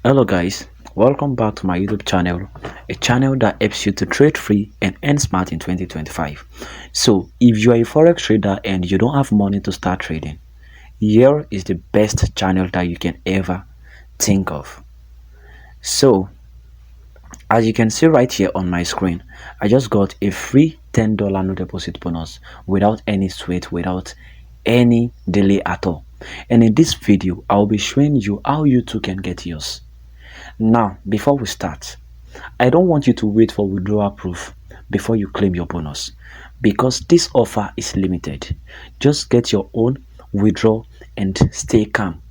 Hello guys, welcome back to my YouTube channel, a channel that helps you to trade free and earn smart in 2025. So if you are a forex trader and you don't have money to start trading, here is the best channel that you can ever think of. So as you can see right here on my screen, I just got a free $10 no deposit bonus without any sweat, without any delay at all. And in this video, I'll be showing you how you too can get yours. Now, before we start, I don't want you to wait for withdrawal proof before you claim your bonus because this offer is limited. Just get your own, withdraw, and stay calm.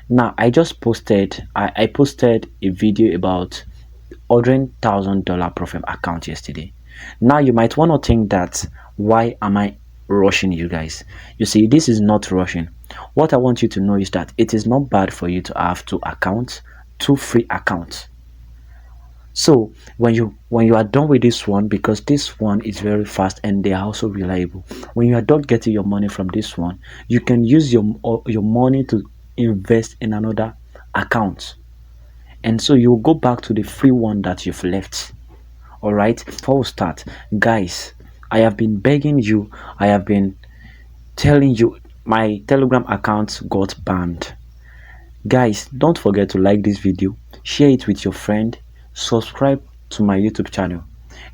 Now, I posted a video about ordering $1,000 profit account yesterday. Now, you might want to think that why am I rushing you guys? You see, this is not rushing. What I want you to know is that it is not bad for you to have two accounts, two free accounts. So when you are done with this one, because this one is very fast and they are also reliable, when you are done getting your money from this one, you can use your money to invest in another account, and so you'll go back to the free one that you've left. All right, before we start, guys, I have been begging you, I have been telling you, my Telegram account got banned. Guys, don't forget to like this video, share it with your friend, subscribe to my YouTube channel,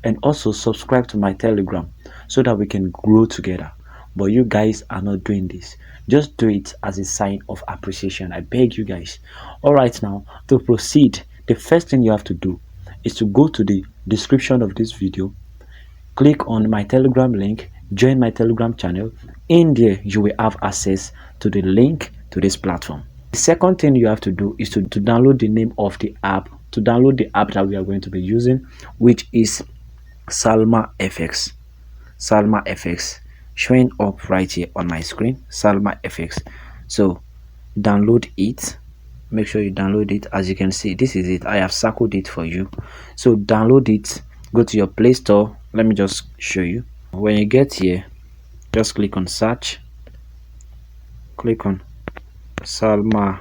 and also subscribe to my Telegram so that we can grow together. But you guys are not doing this. Just do it as a sign of appreciation. I beg you guys. All right, now to proceed, the first thing you have to do is to go to the description of this video, click on my Telegram link, join my Telegram channel. In there you will have access to the link to this platform. The second thing you have to do is to download the name of the app, to download the app that we are going to be using, which is Salma FX. Salma FX, showing up right here on my screen, Salma FX. So download it, make sure you download it. As you can see, this is it. I have circled it for you. So download it, go to your Play Store. Let me just show you. When you get here, just click on search, click on Salma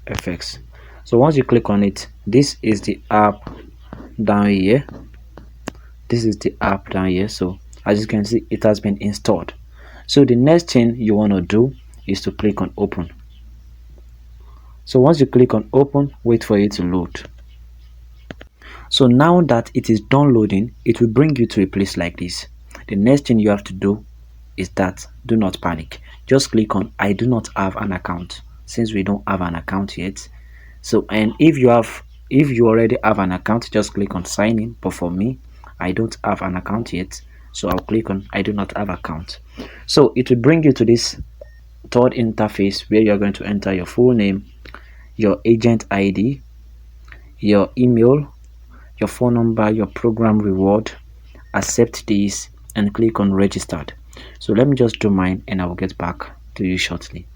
FX. So once you click on it, this is the app down here. This is the app down here. So as you can see, it has been installed. So the next thing you want to do is to click on open. So once you click on open, wait for it to load. So now that it is downloading, it will bring you to a place like this. The next thing you have to do is that do not panic. Just click on I do not have an account, since we don't have an account yet. So, and if you already have an account, just click on sign in. But for me, I don't have an account yet, so I'll click on I do not have account. So it will bring you to this third interface where you're going to enter your full name, your agent ID, your email, your phone number, your program reward. Accept this and click on registered. So let me just do mine and I will get back to you shortly.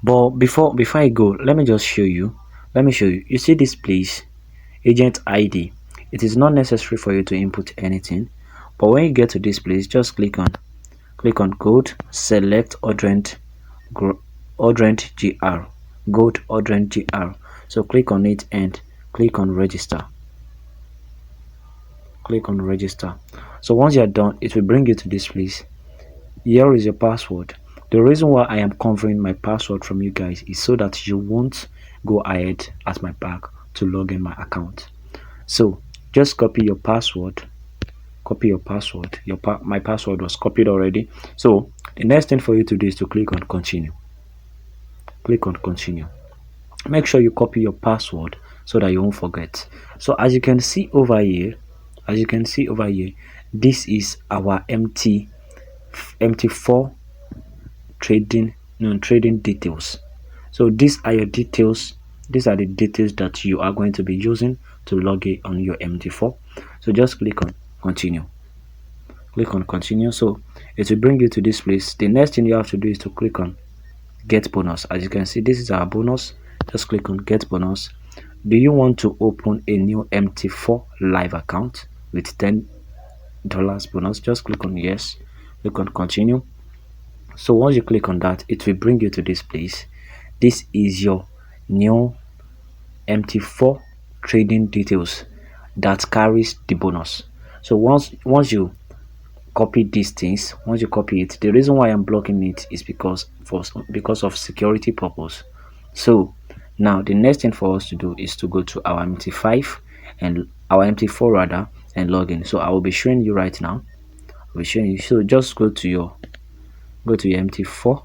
But before I go, let me just show you. You see this place, agent ID. It is not necessary for you to input anything, but when you get to this place, just click on code, select Odrent GR, Gold Odrent GR. So click on it and click on register. Click on register. So once you're done, it will bring you to this place. Here is your password. The reason why I am covering my password from you guys is so that you won't go ahead at my back to log in my account. So just copy your password. Copy your password. My password was copied already. So the next thing for you to do is to click on continue. Click on continue. Make sure you copy your password so that you won't forget. So as you can see over here, this is our MT4 trading details. So these are your details. These are the details that you are going to be using to log in on your MT4. So just click on continue. Click on continue. So it will bring you to this place. The next thing you have to do is to click on get bonus. As you can see, this is our bonus. Just click on get bonus. Do you want to open a new MT4 live account with $10 bonus? Just click on yes. Click on continue. So once you click on that, it will bring you to this place. This is your new MT4 trading details that carries the bonus. So once you copy these things, once you copy it, the reason why I'm blocking it is because of security purpose. So now the next thing for us to do is to go to our MT5 and our MT4 rather, and log in. So I will be showing you right now. I'll be showing you. So just go to your MT4.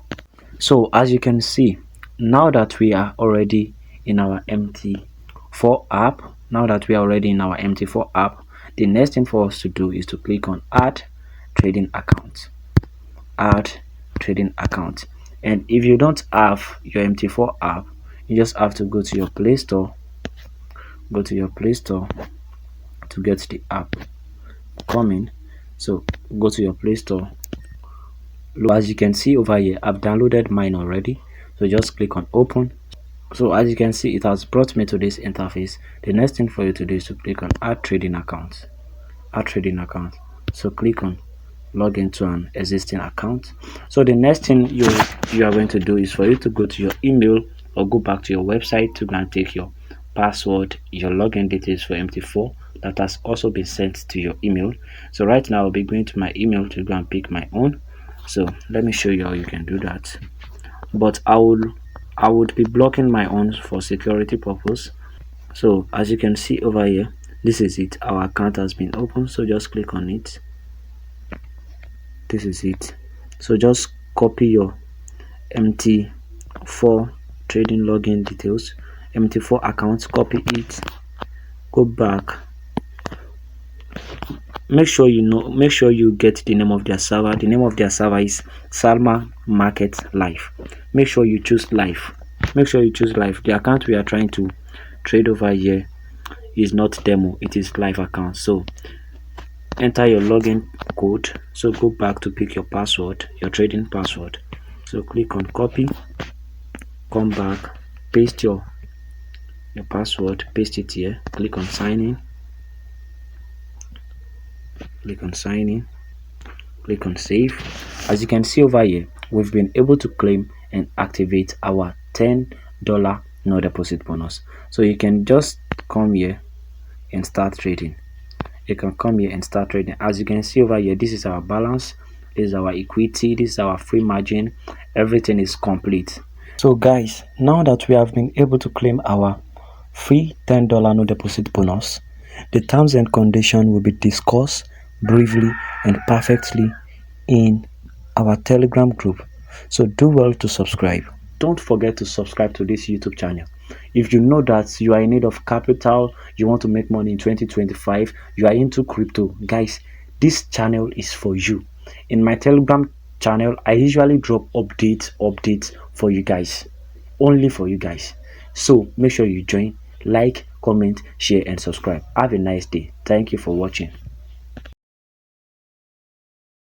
So as you can see, now that we are already in our MT4 app, the next thing for us to do is to click on add trading account. Add trading account. And if you don't have your MT4 app, you just have to go to your Play Store. Go to your Play Store to get the app coming. So go to your Play Store. As you can see over here, I've downloaded mine already. So just click on open. So as you can see, it has brought me to this interface. The next thing for you to do is to click on add trading account. Add trading account. So click on log into an existing account. So the next thing you are going to do is for you to go to your email or go back to your website to go and take your password, your login details for MT4 that has also been sent to your email. So right now I'll be going to my email to go and pick my own. So let me show you how you can do that. But I would be blocking my own for security purpose. So as you can see over here, this is it. Our account has been opened. So just click on it. This is it. So just copy your MT4 trading login details, MT4 account, copy it, go back. Make sure you get the name of their server. The name of their server is Salma Market Live. Make sure you choose live. The account we are trying to trade over here is not demo, it is live account. So enter your login code. So go back to pick your password, your trading password. So click on copy, come back, paste your password, paste it here, click on sign in, click on save. As you can see over here, we've been able to claim and activate our $10 no deposit bonus. So you can just come here and start trading. As you can see over here, this is our balance, this is our equity, this is our free margin. Everything is complete. So guys, now that we have been able to claim our free $10 no deposit bonus, the terms and conditions will be discussed briefly and perfectly in our Telegram group. So do well to subscribe. Don't forget to subscribe to this YouTube channel. If you know that you are in need of capital, you want to make money in 2025, you are into crypto, guys, this channel is for you. In my Telegram channel, I usually drop updates for you guys, only for you guys. So make sure you join, like, comment, share and subscribe. Have a nice day. Thank you for watching.